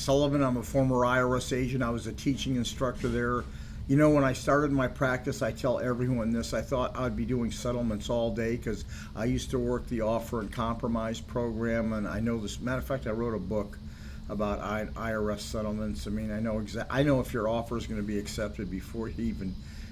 Sullivan. I'm a former IRS agent. I was a teaching instructor there. You know, when I started my practice, I tell everyone this. I thought I'd be doing settlements all day because I used to work the offer and compromise program, and I know this. Matter of fact, I wrote a book about IRS settlements. I mean, I know if your offer is going to be accepted before you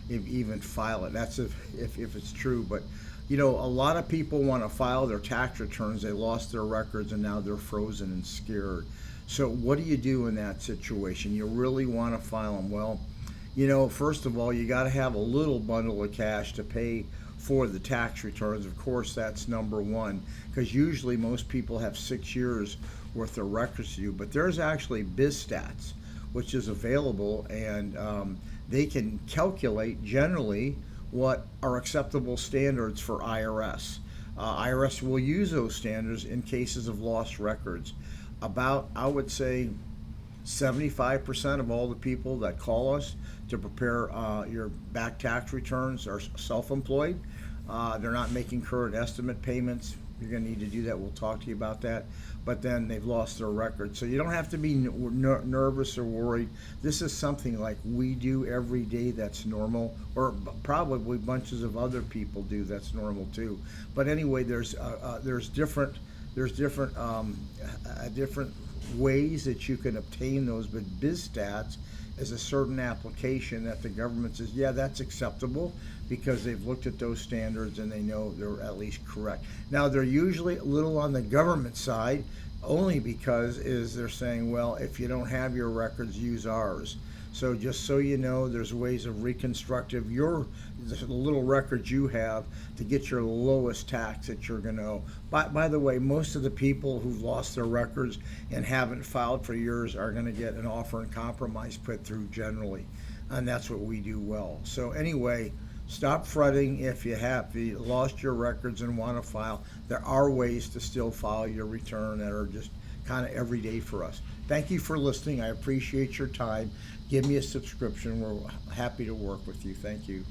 even file it. That's if it's true. But you know, a lot of people want to file their tax returns. They lost their records and now they're frozen and scared. So what do you do in that situation? You really want to file them. Well, you know, first of all, you got to have a little bundle of cash to pay for the tax returns. Of course, that's number one, because usually most people have 6 years worth of records to do. But there's actually BizStats, which is available, and they can calculate generally what are acceptable standards for IRS. IRS will use those standards in cases of lost records. About, I would say, 75% of all the people that call us to prepare your back tax returns are self-employed. They're not making current estimate payments. You're going to need to do that. We'll talk to you about that. But then they've lost their record. So you don't have to be nervous or worried. This is something like we do every day that's normal, or probably bunches of other people do that's normal too. But anyway, there's different ways that you can obtain those. But BizStats is a certain application that the government says, yeah, that's acceptable, because they've looked at those standards and they know they're at least correct. Now, they're usually a little on the government side, only because they're saying, well, if you don't have your records, use ours. So just so you know, there's ways of reconstructive the little records you have to get your lowest tax that you're going to owe. By the way, most of the people who've lost their records and haven't filed for years are going to get an offer and compromise put through generally, and that's what we do well. So anyway, stop fretting if you lost your records and want to file. There are ways to still file your return that are just kind of everyday for us. Thank you for listening. I appreciate your time. Give me a subscription. We're happy to work with you. Thank you.